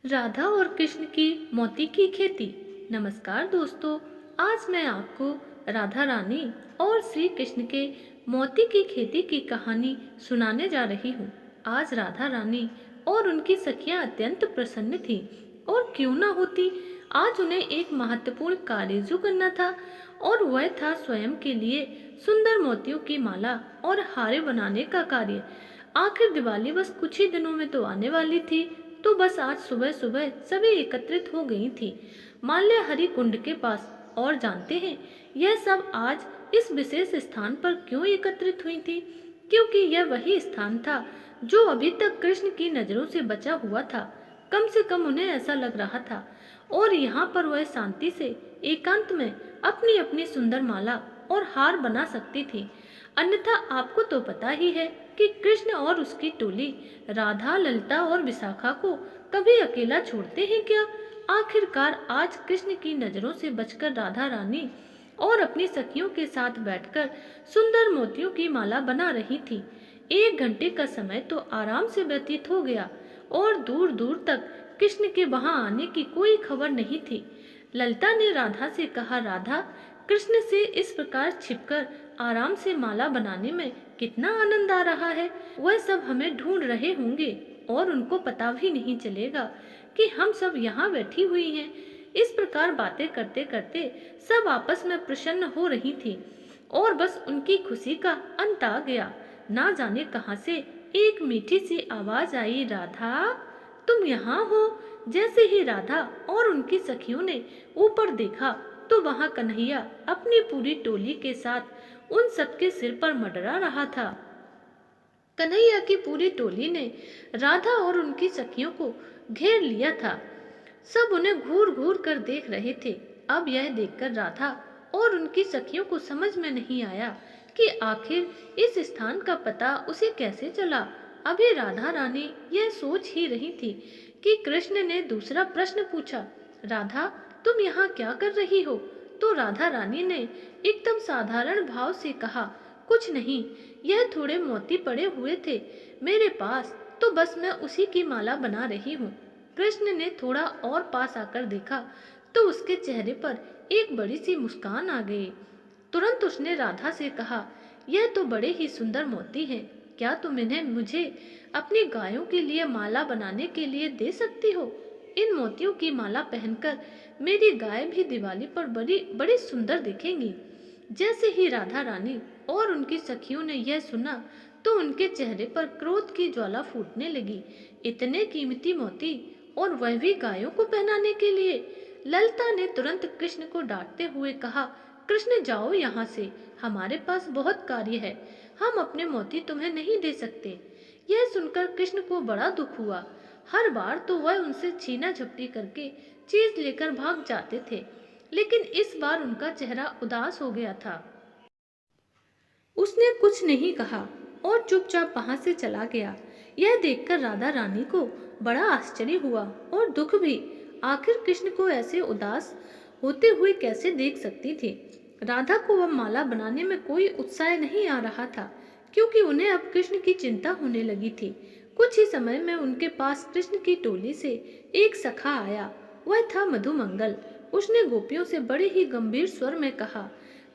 राधा और कृष्ण की मोती की खेती। नमस्कार दोस्तों, आज मैं आपको राधा रानी और श्री कृष्ण के मोती की खेती की कहानी सुनाने जा रही हूँ। आज राधा रानी और उनकी सखियाँ अत्यंत प्रसन्न थीं और क्यों ना होती, आज उन्हें एक महत्वपूर्ण कार्य जो करना था और वह था स्वयं के लिए सुंदर मोतियों की माला और हारे बनाने का कार्य। आखिर दिवाली बस कुछ ही दिनों में तो आने वाली थी, तो बस आज सुबह सुबह सभी एकत्रित हो गई थी माल्य हरि कुंड के पास। और जानते हैं यह सब आज इस विशेष स्थान पर क्यों एकत्रित हुई थी? क्योंकि यह वही स्थान था जो अभी तक कृष्ण की नजरों से बचा हुआ था। कम से कम उन्हें ऐसा लग रहा था। और यहाँ पर वह शांति से एकांत में अपनी अपनी सुंदर माला और हार बना सकती थी। अन्यथा आपको तो पता ही है कि कृष्ण और उसकी टोली राधा, ललिता और विशाखा को कभी अकेला छोड़ते हैं क्या? आखिरकार आज कृष्ण की नजरों से बचकर राधा रानी और अपनी सखियों के साथ बैठकर सुंदर मोतियों की माला बना रही थी। 1 घंटे का समय तो आराम से व्यतीत हो गया और दूर दूर तक कृष्ण के वहां आने की कोई खबर नहीं थी। ललिता ने राधा से कहा, राधा, कृष्ण से इस प्रकार छिपकर आराम से माला बनाने में कितना आनंद आ रहा है। वह सब हमें ढूंढ रहे होंगे और उनको पता भी नहीं चलेगा कि हम सब यहाँ बैठी हुई हैं। इस प्रकार बातें करते करते सब आपस में प्रसन्न हो रही थी और बस उनकी खुशी का अंत आ गया। ना जाने कहां से एक मीठी सी आवाज आई, राधा, तुम यहाँ हो। जैसे ही राधा और उनकी सखियों ने ऊपर देखा तो वहां कन्हैया अपनी पूरी टोली के साथ उन सबके सिर पर मंडरा रहा था। कन्हैया की पूरी टोली ने राधा और उनकी सखियों को घेर लिया था। सब उन्हें घूर घूर कर देख रहे थे। अब यह देखकर राधा और उनकी सखियों को समझ में नहीं आया कि आखिर इस स्थान का पता उसे कैसे चला। अभी राधा रानी यह सोच ही रही थी कि कृष्ण ने दूसरा प्रश्न पूछा, राधा, तुम यहाँ क्या कर रही हो? तो राधा रानी ने एकदम साधारण भाव से कहा, कुछ नहीं, यह थोड़े मोती पड़े हुए थे मेरे पास, तो बस मैं उसी की माला बना रही हूँ। कृष्ण ने थोड़ा और पास आकर देखा तो उसके चेहरे पर एक बड़ी सी मुस्कान आ गई। तुरंत उसने राधा से कहा, यह तो बड़े ही सुंदर मोती हैं, क्या तुम इन्हें मुझे अपनी गायों के लिए माला बनाने के लिए दे सकती हो? इन मोतियों की माला पहनकर मेरी गाय भी दिवाली पर बड़ी बड़ी सुंदर दिखेंगी। जैसे ही राधा रानी और उनकी सखियों ने यह सुना तो उनके चेहरे पर क्रोध की ज्वाला फूटने लगी। इतने कीमती मोती और वह भी गायों को पहनाने के लिए? ललिता ने तुरंत कृष्ण को डांटते हुए कहा, कृष्ण, जाओ यहाँ से, हमारे पास बहुत कार्य है, हम अपने मोती तुम्हें नहीं दे सकते। यह सुनकर कृष्ण को बड़ा दुख हुआ। हर बार तो वह उनसे छीना झपटी करके चीज लेकर भाग जाते थे, लेकिन इस बार उनका चेहरा उदास हो गया था। उसने कुछ नहीं कहा और चुपचाप वहां से चला गया। यह देखकर राधा रानी को बड़ा आश्चर्य हुआ और दुख भी। आखिर कृष्ण को ऐसे उदास होते हुए कैसे देख सकती थी? राधा को अब माला बनाने में कोई उत्साह नहीं आ रहा था, क्योंकि उन्हें अब कृष्ण की चिंता होने लगी थी। कुछ ही समय में उनके पास कृष्ण की टोली से एक सखा आया। वह था मधुमंगल। उसने गोपियों से बड़े ही गंभीर स्वर में कहा,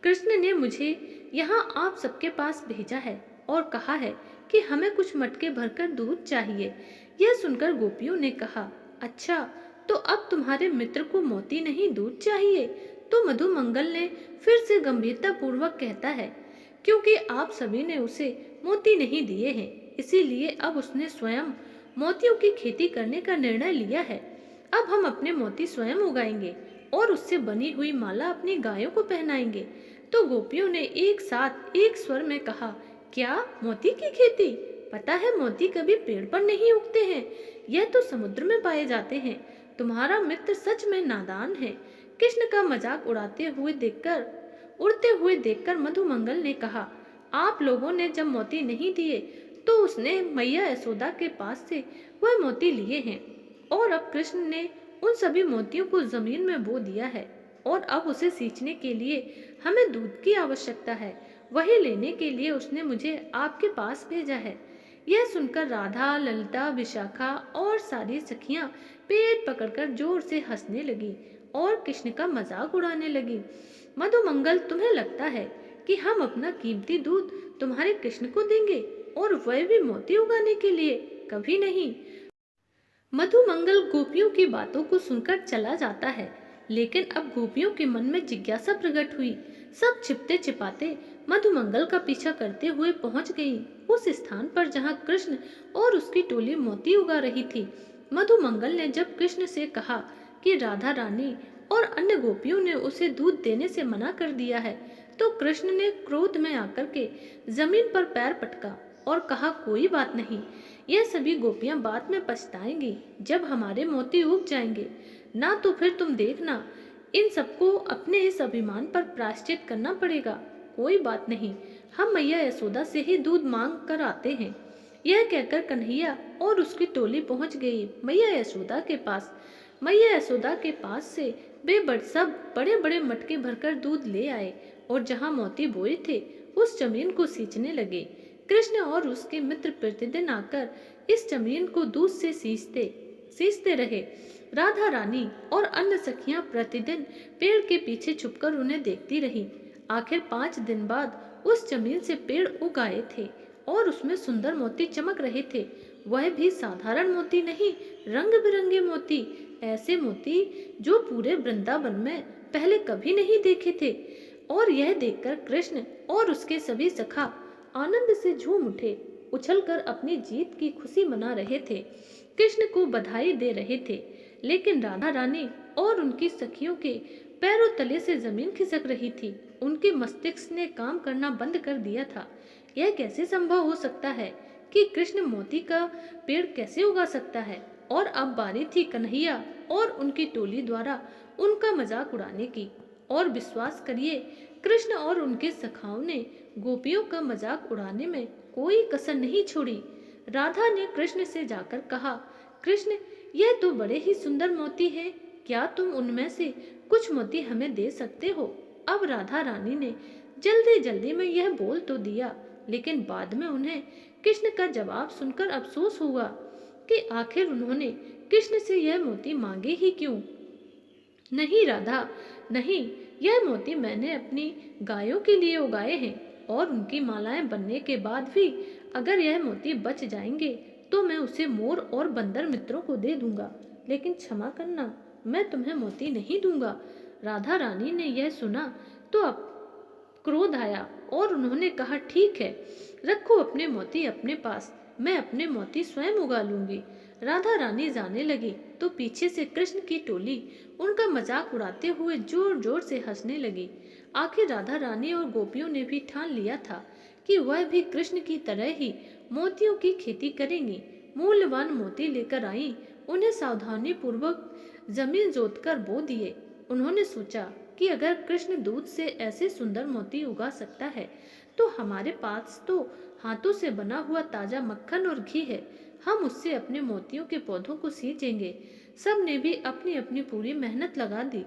कृष्ण ने मुझे यहाँ आप सबके पास भेजा है और कहा है कि हमें कुछ मटके भरकर दूध चाहिए। यह सुनकर गोपियों ने कहा, अच्छा, तो अब तुम्हारे मित्र को मोती नहीं दूध चाहिए? तो मधुमंगल ने फिर से गंभीरता पूर्वक कहता है, क्योंकि आप सभी ने उसे मोती नहीं दिए हैं, इसीलिए अब उसने स्वयं मोतियों की खेती करने का निर्णय लिया है। अब हम अपने मोती स्वयं उगाएंगे और उससे बनी हुई माला अपनी गायों को पहनाएंगे। तो गोपियों ने एक साथ एक स्वर में कहा, क्या मोती की खेती? पता है मोती कभी पेड़ पर नहीं उगते हैं, यह तो समुद्र में पाए जाते हैं। तुम्हारा मित्र सच में नादान है। कृष्ण का मजाक उड़ते हुए देखकर मधुमंगल ने कहा, आप लोगों ने जब मोती नहीं दिए तो उसने मैया यशोदा के पास से वह मोती लिए हैं और अब कृष्ण ने उन सभी मोतियों को जमीन में बो दिया है और अब उसे सींचने के लिए हमें दूध की आवश्यकता है। वही लेने के लिए उसने मुझे आपके पास भेजा है। यह सुनकर राधा, ललिता, विशाखा और सारी सखियां पेट पकड़कर जोर से हंसने लगी और कृष्ण का मजाक उड़ाने लगी। मधुमंगल, तुम्हें लगता है कि हम अपना कीमती दूध तुम्हारे कृष्ण को देंगे, और वह भी मोती उगाने के लिए? कभी नहीं। मधुमंगल गोपियों की बातों को सुनकर चला जाता है, लेकिन अब गोपियों के मन में जिज्ञासा प्रकट हुई। सब छिपते छिपाते मधुमंगल का पीछा करते हुए पहुंच गई उस स्थान पर जहां कृष्ण और उसकी टोली मोती उगा रही थी। मधुमंगल ने जब कृष्ण से कहा कि राधा रानी और अन्य गोपियों ने उसे दूध देने से मना कर दिया है, तो कृष्ण ने क्रोध में आकर के जमीन पर पैर पटका और कहा, कोई बात नहीं, यह सभी गोपियां बाद में पछताएंगी जब हमारे मोती उग जाएंगे। ना तो फिर तुम देखना, इन सबको अपने इस अभिमान पर प्रायश्चित करना पड़ेगा। कोई बात नहीं, हम मैया यशोदा से ही दूध मांग कर आते हैं। यह कहकर कन्हैया और उसकी टोली पहुंच गई मैया यशोदा के पास। मैया यशोदा के पास से वे सब बड़े बड़े मटके भरकर दूध ले आए और जहां मोती बोए थे उस जमीन को सींचने लगे। कृष्ण और उसके मित्र प्रतिदिन आकर इस जमीन को दूध से सींचते रहे। राधा रानी और अन्य सखियां प्रतिदिन पेड़ के पीछे छुपकर उन्हें देखती रही। आखिर 5 दिन बाद उस जमीन से पेड़ उग आए थे और उसमें सुंदर मोती चमक रहे थे। वह भी साधारण मोती नहीं, रंग बिरंगे मोती, ऐसे मोती जो पूरे वृंदावन में पहले कभी नहीं देखे थे। और यह देखकर कृष्ण और उसके सभी सखा आनंद से झूम उठे, उछलकर अपनी जीत की खुशी मना रहे थे, कृष्ण को बधाई दे रहे थे। लेकिन राधा रानी और उनकी सखियों के पैरों तले से जमीन खिसक रही थी। उनके मस्तिष्क ने काम करना बंद कर दिया था। यह कैसे संभव हो सकता है कि कृष्ण मोती का पेड़ कैसे उगा सकता है? और अब बारी थी कन्हैया और उनकी टोली द्वारा उनका मजाक उड़ाने की। और विश्वास करिए, कृष्ण और उनके सखाओं ने गोपियों का मजाक उड़ाने में कोई कसर नहीं छोड़ी। राधा ने कृष्ण से जाकर कहा, कृष्ण, यह तो बड़े ही सुंदर मोती है, क्या तुम उनमें से कुछ मोती हमें दे सकते हो? अब राधा रानी ने जल्दी जल्दी में यह बोल तो दिया, लेकिन बाद में उन्हें कृष्ण का जवाब सुनकर अफसोस हुआ कि आखिर उन्होंने कृष्ण से यह मोती मांगे ही क्यों। नहीं राधा, नहीं, यह मोती मैंने अपनी गायों के लिए उगाए हैं, और उनकी मालाएं बनने के बाद भी अगर यह मोती बच जाएंगे तो मैं उसे मोर और बंदर मित्रों को दे दूंगा, लेकिन क्षमा करना, मैं तुम्हें मोती नहीं दूंगा। राधा रानी ने यह सुना तो अब क्रोध आया और उन्होंने कहा, ठीक है, रखो अपने मोती अपने पास, मैं अपने मोती स्वयं उगा लूंगी। राधा रानी जाने लगी तो पीछे से कृष्ण की टोली उनका मजाक उड़ाते हुए जोर जोर से हंसने लगी। आखिर राधा रानी और गोपियों ने भी ठान लिया था कि वह भी कृष्ण की तरह ही मोतियों की खेती करेंगी। मूल्यवान मोती लेकर आई, उन्हें सावधानी पूर्वक जमीन जोतकर बो दिए। उन्होंने सोचा कि अगर कृष्ण दूध से ऐसे सुंदर मोती उगा सकता है तो हमारे पास तो हाथों से बना हुआ ताजा मक्खन और घी है, हम उससे अपने मोतियों के पौधों को सींचेंगे। सब ने भी अपनी अपनी पूरी मेहनत लगा दी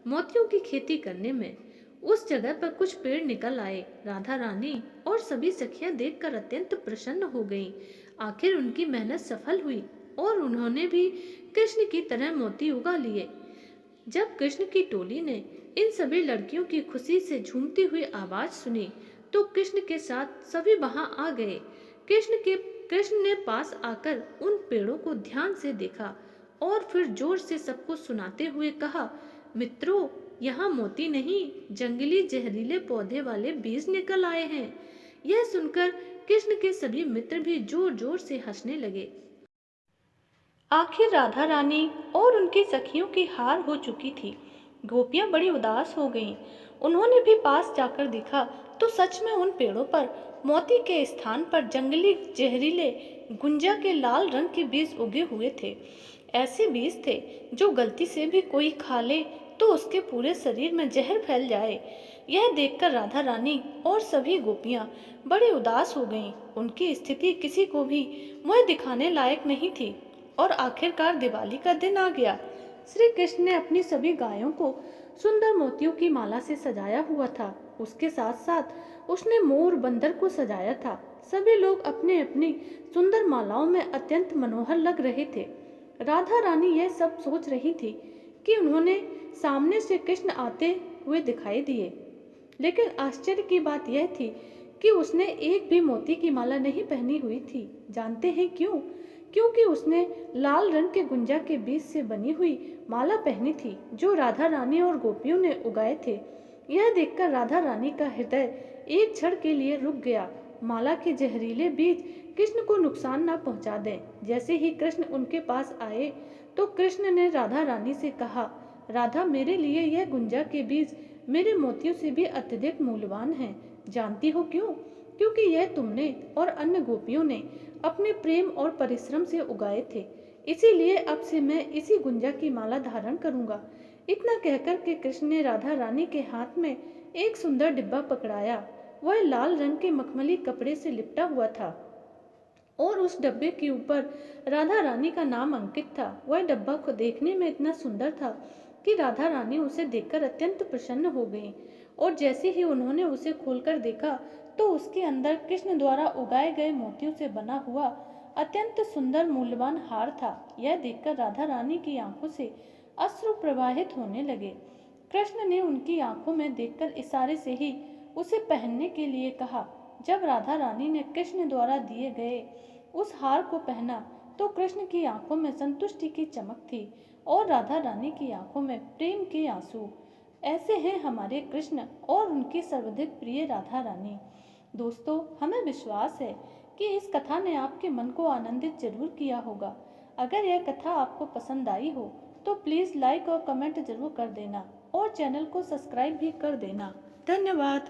मोतियों की खेती करने में। उस जगह पर कुछ पेड़ निकल आए। राधा रानी और सभी सखियां देखकर अत्यंत प्रसन्न हो गईं। आखिर उनकी मेहनत सफल हुई और उन्होंने भी कृष्ण की तरह मोती उगा लिए। जब कृष्ण की टोली ने इन सभी लड़कियों की खुशी से झूमती हुई आवाज सुनी तो कृष्ण के साथ सभी वहां आ गए। कृष्ण ने पास आकर उन पेड़ों को ध्यान से देखा और फिर जोर से सबको सुनाते हुए कहा, मित्रों, यहाँ मोती नहीं, जंगली जहरीले पौधे वाले बीज निकल आए हैं। यह सुनकर कृष्ण के सभी मित्र भी जोर जोर से हंसने लगे। आखिर राधा रानी और उनकी सखियों की हार हो चुकी थी। गोपियां बड़ी उदास हो गईं। उन्होंने भी पास जाकर देखा तो सच में उन पेड़ों पर मोती के स्थान पर जंगली जहरीले गुंजा के लाल रंग के बीज उगे हुए थे। ऐसे बीज थे जो गलती से भी कोई खा ले तो उसके पूरे शरीर में जहर फैल जाए। यह देखकर राधा रानी और सभी गोपियां बड़ी उदास हो गईं। उनकी स्थिति किसी को भी मुँह दिखाने लायक नहीं थी। और आखिरकार दिवाली का दिन आ गया। श्री कृष्ण ने अपनी सभी गायों को सुंदर मोतियों की माला से सजाया हुआ था। उसके साथ साथ उसने मोर बंदर को सजाया था। सभी लोग अपने अपनी सुंदर मालाओं में अत्यंत मनोहर लग रहे थे। राधा रानी यह सब सोच रही थी कि उन्होंने सामने से कृष्ण आते हुए दिखाई दिए, लेकिन आश्चर्य की बात यह थी कि उसने एक भी मोती की माला नहीं पहनी हुई थी। जानते हैं क्यों? क्योंकि उसने लाल रंग के गुंजा के बीज से बनी हुई माला पहनी थी, जो राधा रानी और गोपियों ने उगाए थे। यह देखकर राधा रानी का हृदय एक क्षण के लिए रुक गया। माला के जहरीले बीज कृष्ण को नुकसान न पहुंचा दें। जैसे ही कृष्ण उनके पास आए तो कृष्ण ने राधा रानी से कहा, राधा, मेरे लिए यह गुंजा के बीज मेरे मोतियों से भी अत्यधिक मूल्यवान हैं। जानती हो क्यों? क्योंकि यह तुमने और अन्य गोपियों ने अपने प्रेम और परिश्रम से उगाए थे। इसीलिए अब से मैं इसी गुंजा की माला धारण करूंगा। इतना कहकर के कृष्ण ने राधा रानी के हाथ में एक सुंदर डिब्बा पकड़ाया। वह लाल रंग के मखमली कपड़े से लिपटा हुआ था और उस डब्बे के ऊपर राधा रानी का नाम अंकित था। वह डब्बा को देखने में इतना सुंदर था कि राधा रानी उसे देखकर अत्यंत प्रसन्न हो गईं, और जैसे ही उन्होंने उसे खोलकर देखा तो उसके अंदर कृष्ण द्वारा उगाए गए मोतियों से बना हुआ अत्यंत सुंदर मूल्यवान हार था। यह देखकर राधा रानी की आंखों से अश्रु प्रवाहित होने लगे। कृष्ण ने उनकी आंखों में देखकर इशारे से ही उसे पहनने के लिए कहा। जब राधा रानी ने कृष्ण द्वारा दिए गए उस हार को पहना तो कृष्ण की आंखों में संतुष्टि की चमक थी और राधा रानी की आंखों में प्रेम के आंसू। ऐसे हैं हमारे कृष्ण और उनकी सर्वाधिक प्रिय राधा रानी। दोस्तों, हमें विश्वास है कि इस कथा ने आपके मन को आनंदित जरूर किया होगा। अगर यह कथा आपको पसंद आई हो तो प्लीज़ लाइक और कमेंट जरूर कर देना और चैनल को सब्सक्राइब भी कर देना। धन्यवाद।